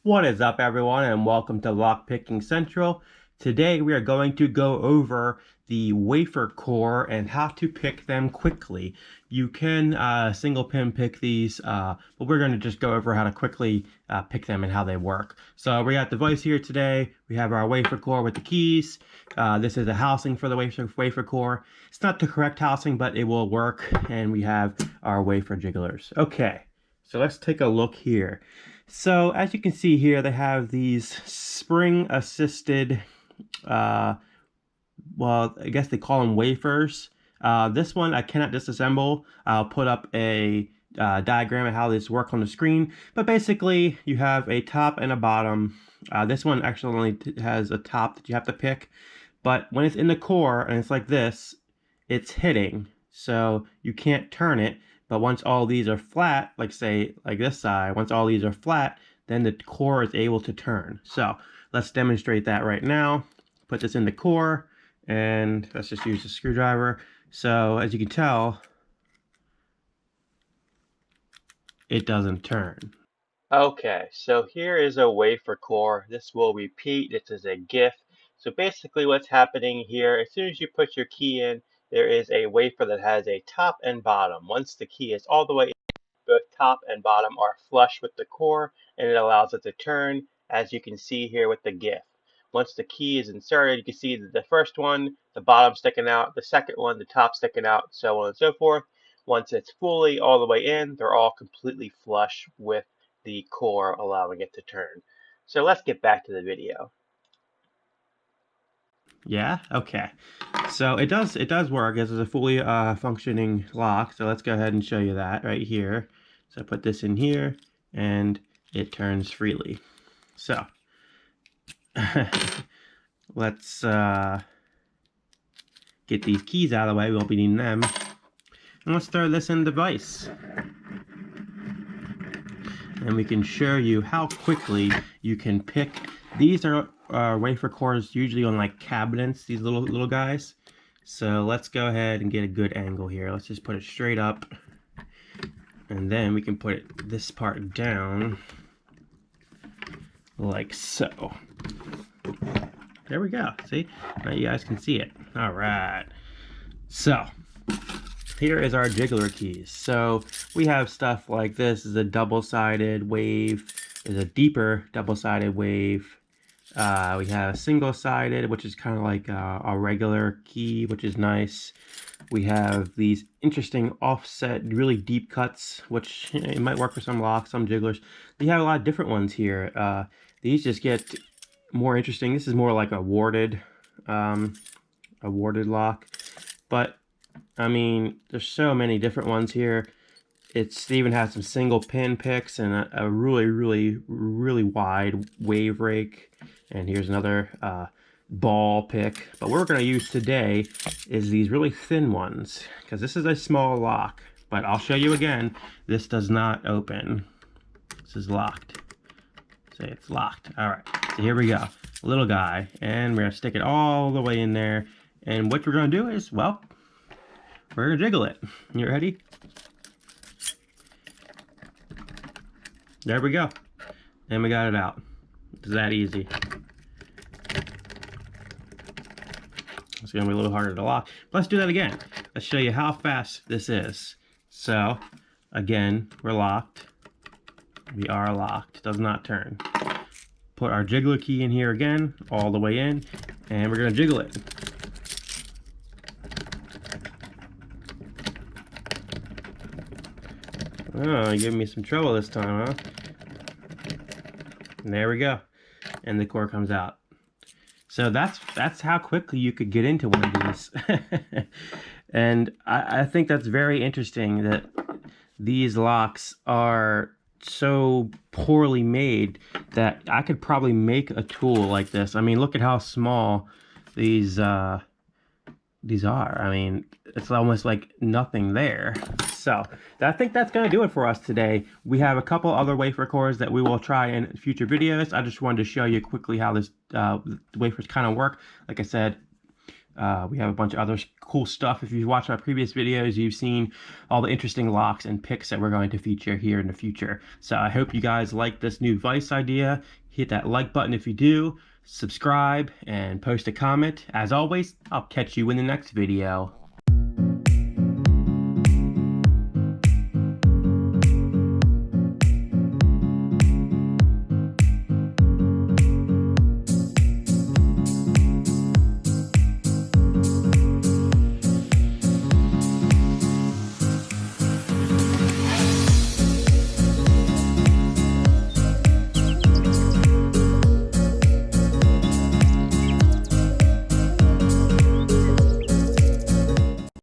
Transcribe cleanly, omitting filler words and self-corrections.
What is up, everyone, and welcome to Lockpicking Central. Today we are going to go over the wafer core and how to pick them quickly. You can single pin pick these, but we're going to just go over how to quickly pick them and how they work. So we got the device here today. We have our wafer core with the keys. This is a housing for the wafer core. It's not the correct housing, but it will work. And we have our wafer jigglers. Okay, so let's take a look here. So as you can see here, they have these spring assisted, well, I guess they call them wafers. This one I cannot disassemble. I'll put up a diagram of how this works on the screen. But basically, you have a top and a bottom. This one actually only has a top that you have to pick. But when it's in the core and it's like this, it's hitting. So you can't turn it. But once all these are flat, like say, like this side, once all these are flat, then the core is able to turn. So let's demonstrate that right now. Put this in the core, and let's just use the screwdriver. So as you can tell, it doesn't turn. Okay, so here is a wafer core. This will repeat. This is a GIF. So basically what's happening here, as soon as you put your key in, there is a wafer that has a top and bottom. Once the key is all the way in, both top and bottom are flush with the core, and it allows it to turn, as you can see here with the GIF. Once the key is inserted, you can see the first one, the bottom sticking out, the second one, the top sticking out, so on and so forth. Once it's fully all the way in, they're all completely flush with the core, allowing it to turn. So let's get back to the video. Yeah, okay. So it does work. This is a fully functioning lock. So let's go ahead and show you that right here. So I put this in here and it turns freely. So let's get these keys out of the way. We won't be needing them. And let's throw this in the device. And we can show you how quickly you can pick. These are wafer cores usually on like cabinets, these little guys. So let's go ahead and get a good angle here. Let's just put it straight up. And then we can put this part down like so. There we go. See? Now you guys can see it. All right. So here is our jiggler keys. So we have stuff like this is a double-sided wave, is a deeper double-sided wave. We have a single-sided, which is kind of like a regular key, which is nice. We have these interesting offset, really deep cuts, which it might work for some locks, some jigglers. We have a lot of different ones here. These just get more interesting. This is more like a warded lock, but I mean, there's so many different ones here. It even has some single pin picks and a really wide wave rake. And here's another ball pick. But what we're going to use today is these really thin ones, because this is a small lock. But I'll show you again, this does not open. This is locked. Say it's locked. All right, so here we go. Little guy, and we're going to stick it all the way in there. And what we're going to do is, well, we're going to jiggle it. You ready? There we go. And we got it out. It's that easy. It's going to be a little harder to lock. But let's do that again. Let's show you how fast this is. So, again, we're locked. We are locked. It does not turn. Put our jiggler key in here again, all the way in, and we're going to jiggle it. Oh, you're giving me some trouble this time, huh? And there we go. And the core comes out. So that's how quickly you could get into one of these. And I think that's very interesting that these locks are so poorly made that I could probably make a tool like this. I mean, look at how small these are. I mean, it's almost like nothing there. So I think that's going to do it for us today. We have a couple other wafer cores that we will try in future videos. I just wanted to show you quickly how this wafers kind of work. Like I said, We have a bunch of other cool stuff. If you've watched my previous videos, you've seen all the interesting locks and picks that we're going to feature here in the future. So I hope you guys like this new vise idea. Hit that like button if you do, subscribe, and post a comment. As always, I'll catch you in the next video.